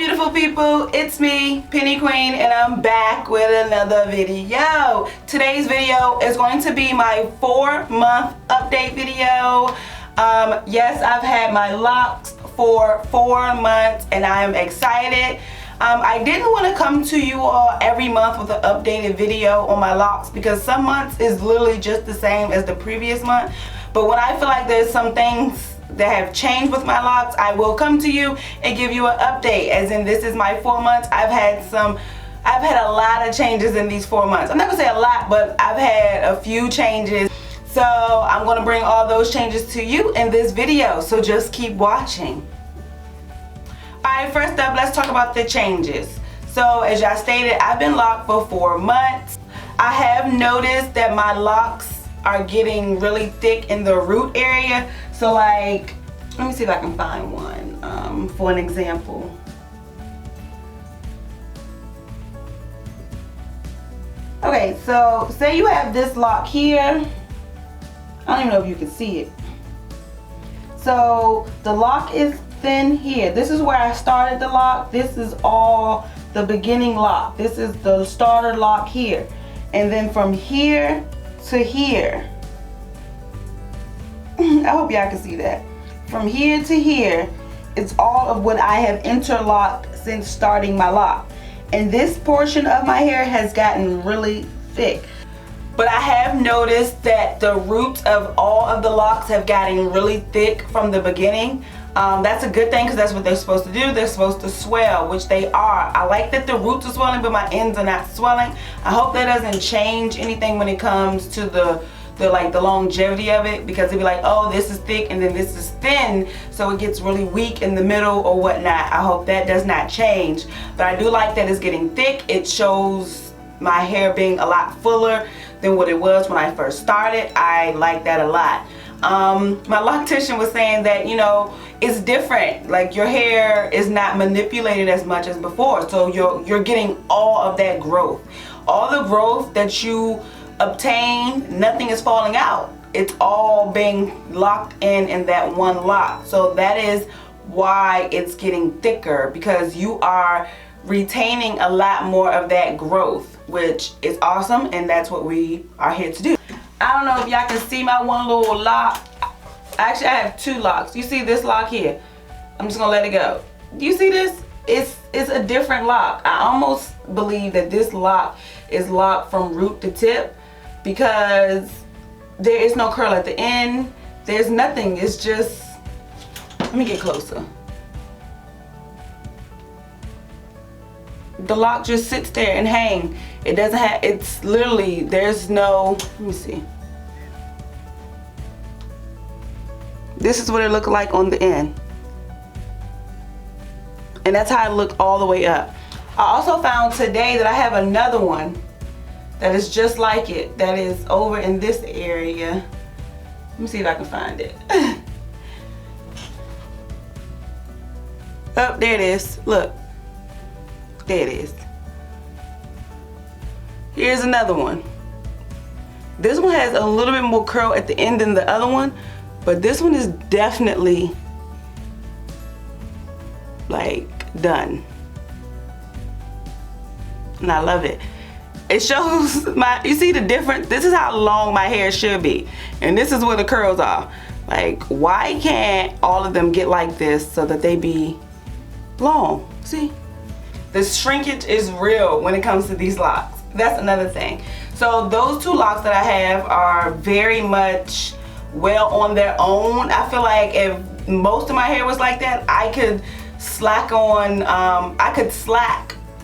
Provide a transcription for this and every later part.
beautiful people, it's me, Penny Queen, and I'm back with another video. Today's video is going to be my 4-month update video. Yes, I've had my locks for 4 months and I am excited. I didn't want to come to you all every month with an updated video on my locks because some months is literally just the same as the previous month. But when I feel like there's some things that have changed with my locks, I will come to you and give you an update. As in, this is my 4 months. I've had a lot of changes in these 4 months. I'm not gonna say a lot, but I've had a few changes. So I'm gonna bring all those changes to you in this video. So just keep watching. Alright, first up, let's talk about the changes. So as y'all stated, I've been locked for 4 months. I have noticed that my locks are getting really thick in the root area. So like, let me see if I can find one for an example. Okay, so say you have this lock here. I don't even know if you can see it. So the lock is thin here. This is where I started the lock. This is all the beginning lock. This is the starter lock here. And then from here to here, I hope y'all can see that. From here to here, it's all of what I have interlocked since starting my lock. And this portion of my hair has gotten really thick. But I have noticed that the roots of all of the locks have gotten really thick from the beginning. That's a good thing because that's what they're supposed to do. They're supposed to swell, which they are. I like that the roots are swelling, but my ends are not swelling. I hope that doesn't change anything when it comes to the longevity of it, because it'd be like, oh, this is thick and then this is thin, so it gets really weak in the middle or whatnot. I hope that does not change. But I do like that it's getting thick. It shows my hair being a lot fuller than what it was when I first started. I like that a lot. My loctician was saying that, you know, it's different. Like, your hair is not manipulated as much as before, so you're getting all of that growth. All the growth that you obtain, nothing is falling out. It's all being locked in that one lock. So that is why it's getting thicker, because you are retaining a lot more of that growth, which is awesome, and that's what we are here to do. I don't know if y'all can see my one little lock. Actually, I have 2 locks. You see this lock here? I'm just gonna let it go. Do you see this? It's a different lock. I almost believe that this lock is locked from root to tip, because there is no curl at the end. There's nothing. It's just, let me get closer. The lock just sits there and hang. It doesn't have, it's literally, there's no, let me see. This is what it looked like on the end. And that's how it looked all the way up. I also found today that I have another one that is just like it, that is over in this area. Let me see if I can find it. Oh, there it is. Look. There it is. Here's another one. This one has a little bit more curl at the end than the other one, but this one is definitely like done. And I love it. It shows you see the difference? This is how long my hair should be. And this is where the curls are. Like, why can't all of them get like this so that they be long? See? The shrinkage is real when it comes to these locks. That's another thing. So those 2 locks that I have are very much well on their own. I feel like if most of my hair was like that, I could slack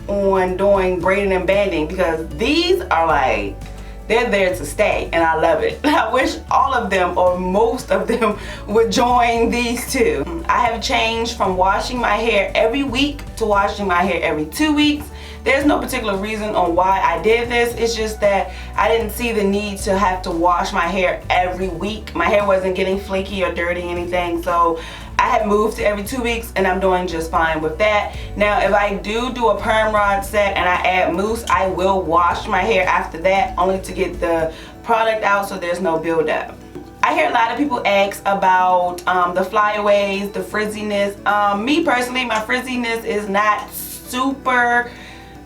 on doing braiding and banding, because these are like, they're there to stay, and I love it. I wish all of them or most of them would join these 2. I have changed from washing my hair every week to washing my hair every 2 weeks. There's no particular reason on why I did this. It's just that I didn't see the need to have to wash my hair every week. My hair wasn't getting flaky or dirty or anything, so I had moved to every 2 weeks, and I'm doing just fine with that. Now, if I do a perm rod set and I add mousse, I will wash my hair after that, only to get the product out so there's no buildup. I hear a lot of people ask about the flyaways, the frizziness. Me personally, my frizziness is not super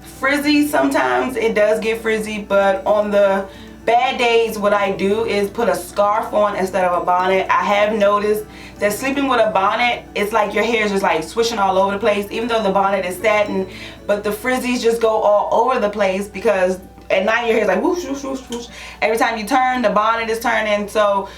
frizzy. Sometimes it does get frizzy, but on the bad days, what I do is put a scarf on instead of a bonnet. I have noticed that sleeping with a bonnet, it's like your hair is just like swishing all over the place, even though the bonnet is satin, but the frizzies just go all over the place because at night your hair is like whoosh, whoosh, whoosh, whoosh. Every time you turn, the bonnet is turning, so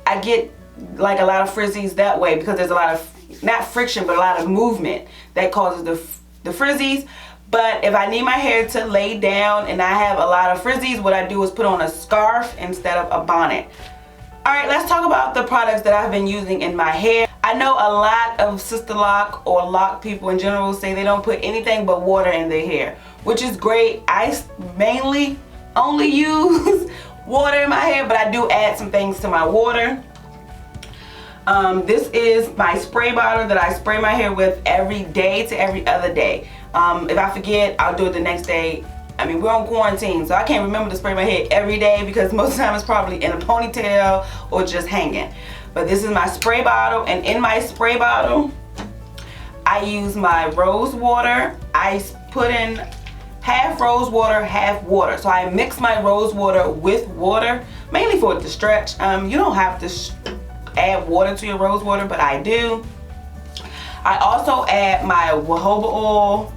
I get like a lot of frizzies that way because there's a lot of, not friction, but a lot of movement that causes the frizzies. But if I need my hair to lay down and I have a lot of frizzies, what I do is put on a scarf instead of a bonnet. Alright, let's talk about the products that I've been using in my hair. I know a lot of sister lock or lock people in general say they don't put anything but water in their hair, which is great. I mainly only use water in my hair, but I do add some things to my water. This is my spray bottle that I spray my hair with every day to every other day. If I forget, I'll do it the next day. I mean, we're on quarantine, so I can't remember to spray my hair every day because most of the time it's probably in a ponytail or just hanging. But this is my spray bottle, and in my spray bottle, I use my rose water. I put in half rose water, half water. So I mix my rose water with water, mainly for it to stretch. You don't have to add water to your rose water, but I do. I also add my jojoba oil.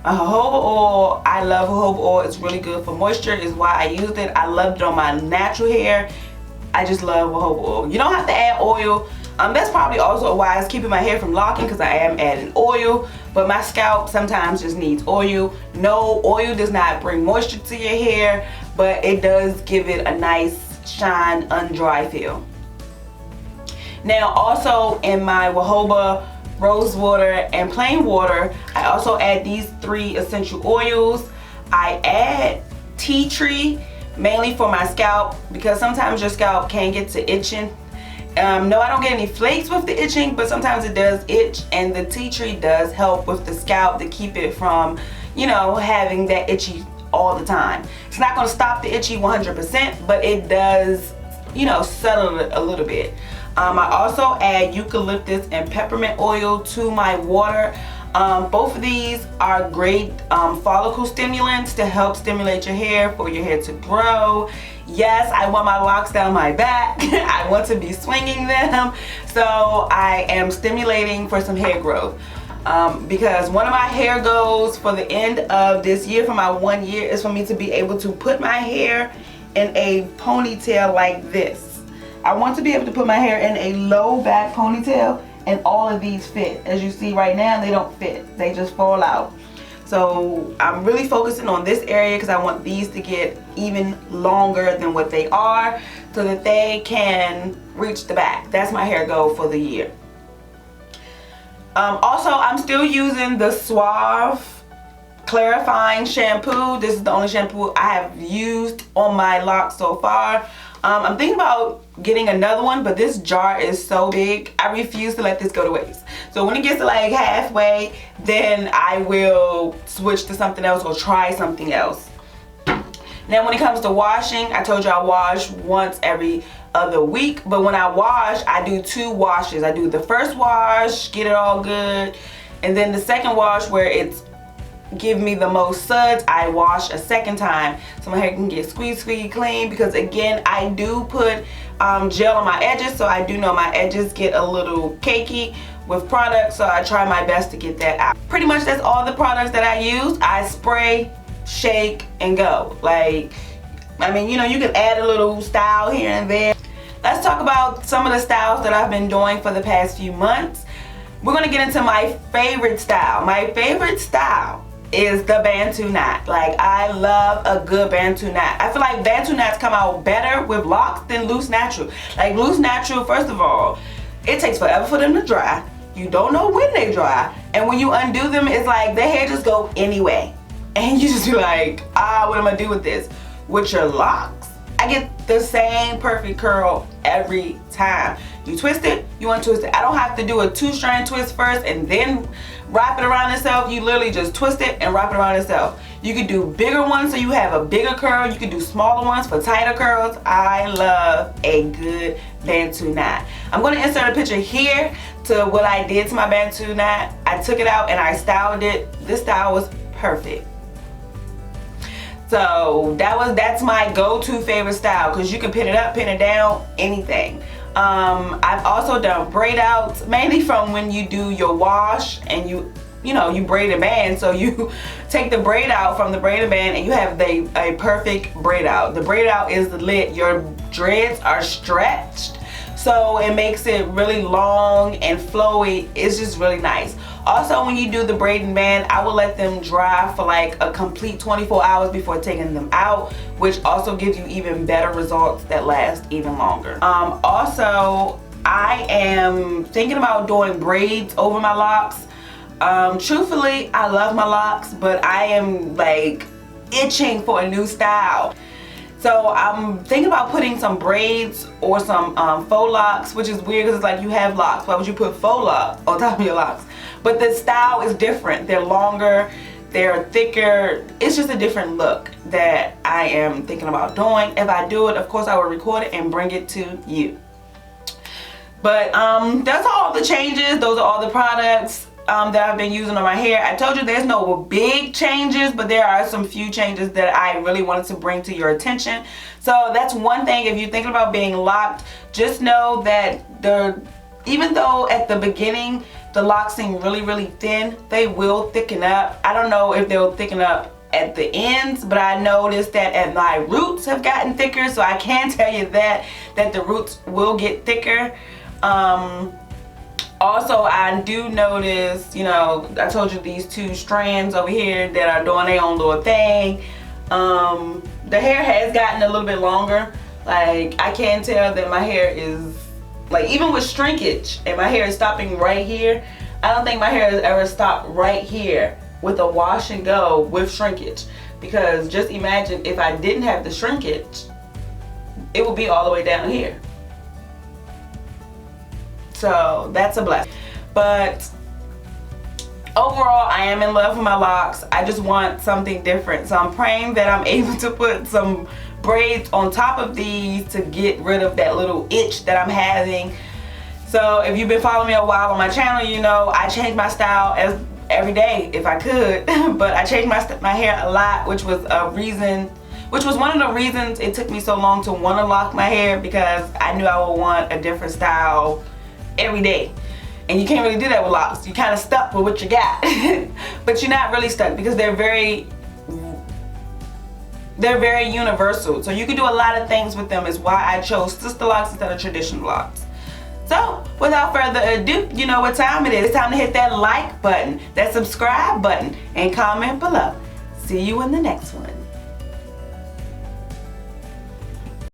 My jojoba oil, I love jojoba oil. It's really good for moisture, is why I used it. I loved it on my natural hair. I just love jojoba oil. You don't have to add oil. That's probably also why it's keeping my hair from locking, because I am adding oil. But my scalp sometimes just needs oil. No, oil does not bring moisture to your hair, but it does give it a nice shine, undry feel. Now also in my jojoba, rose water, and plain water, I also add these 3 essential oils. I add tea tree mainly for my scalp because sometimes your scalp can get to itching. No, I don't get any flakes with the itching, but sometimes it does itch, and the tea tree does help with the scalp to keep it from, you know, having that itchy all the time. It's not going to stop the itchy 100%, but it does, you know, settle it a little bit. I also add eucalyptus and peppermint oil to my water. Both of these are great follicle stimulants to help stimulate your hair, for your hair to grow. Yes, I want my locks down my back. I want to be swinging them. So I am stimulating for some hair growth. Because one of my hair goals for the end of this year, for my 1 year, is for me to be able to put my hair in a ponytail like this. I want to be able to put my hair in a low back ponytail, and all of these fit. As you see right now, they don't fit. They just fall out. So I'm really focusing on this area because I want these to get even longer than what they are so that they can reach the back. That's my hair goal for the year. Also, I'm still using the Suave clarifying shampoo. This is the only shampoo I have used on my locks so far. I'm thinking about getting another one, but this jar is so big, I refuse to let this go to waste. So when it gets to like halfway, then I will switch to something else or try something else. Now when it comes to washing, I told you I wash once every other week, but when I wash, I do 2 washes. I do the first wash, get it all good, and then the second wash where it's give me the most suds, I wash a second time so my hair can get squeaky clean, because again, I do put gel on my edges, so I do know my edges get a little cakey with products, so I try my best to get that out. Pretty much that's all the products that I use. I spray, shake, and go. Like, I mean, you know, you can add a little style here and there. Let's talk about some of the styles that I've been doing for the past few months. We're gonna get into my favorite style. My favorite style is the Bantu Knot. Like, I love a good Bantu Knot. I feel like Bantu Knots come out better with locks than loose natural. Like, loose natural, first of all, it takes forever for them to dry. You don't know when they dry. And when you undo them, it's like their hair just go anyway. And you just be like, what am I gonna do with this? With your locks, I get the same perfect curl every time. You twist it, you untwist it. I don't have to do a 2-strand twist first and then wrap it around itself. You literally just twist it and wrap it around itself. You could do bigger ones so you have a bigger curl. You could do smaller ones for tighter curls. I love a good Bantu knot. I'm going to insert a picture here to what I did to my Bantu knot. I took it out and I styled it. This style was perfect. So that's my go-to favorite style, because you can pin it up, pin it down, anything. I've also done braid outs, mainly from when you do your wash and you braid a band. So you take the braid out from the braided band and you have a perfect braid out. The braid out is lit. Your dreads are stretched, so it makes it really long and flowy. It's just really nice. Also, when you do the braiding band, I will let them dry for like a complete 24 hours before taking them out, which also gives you even better results that last even longer. Also, I am thinking about doing braids over my locks. Truthfully, I love my locks, but I am like itching for a new style. So I'm thinking about putting some braids or some faux locks, which is weird because it's like you have locks. Why would you put faux locks on top of your locks? But the style is different. They're longer, they're thicker. It's just a different look that I am thinking about doing. If I do it, of course I will record it and bring it to you. But that's all the changes. Those are all the products that I've been using on my hair. I told you there's no big changes, but there are some few changes that I really wanted to bring to your attention. So that's one thing. If you're thinking about being locked, just know that even though at the beginning the locks seem really thin, they will thicken up. I don't know if they'll thicken up at the ends, but I noticed that my roots have gotten thicker, so I can tell you that the roots will get thicker. Also, I do notice, I told you these 2 strands over here that are doing their own little thing. The hair has gotten a little bit longer. Like, I can tell that my hair is, like, even with shrinkage, and my hair is stopping right here. I don't think my hair has ever stopped right here with a wash and go with shrinkage. Because just imagine if I didn't have the shrinkage, it would be all the way down here. So that's a blessing. But overall, I am in love with my locks. I just want something different. So I'm praying that I'm able to put some braids on top of these to get rid of that little itch that I'm having. So if you've been following me a while on my channel, you know I change my style every day if I could. But I changed my hair a lot, which was one of the reasons it took me so long to want to lock my hair, because I knew I would want a different style every day. And you can't really do that with locks. You're kind of stuck with what you got. But you're not really stuck, because they're very universal. So you can do a lot of things with them, is why I chose sister locks instead of traditional locks. So without further ado, you know what time it is. It's time to hit that like button, that subscribe button, and comment below. See you in the next one.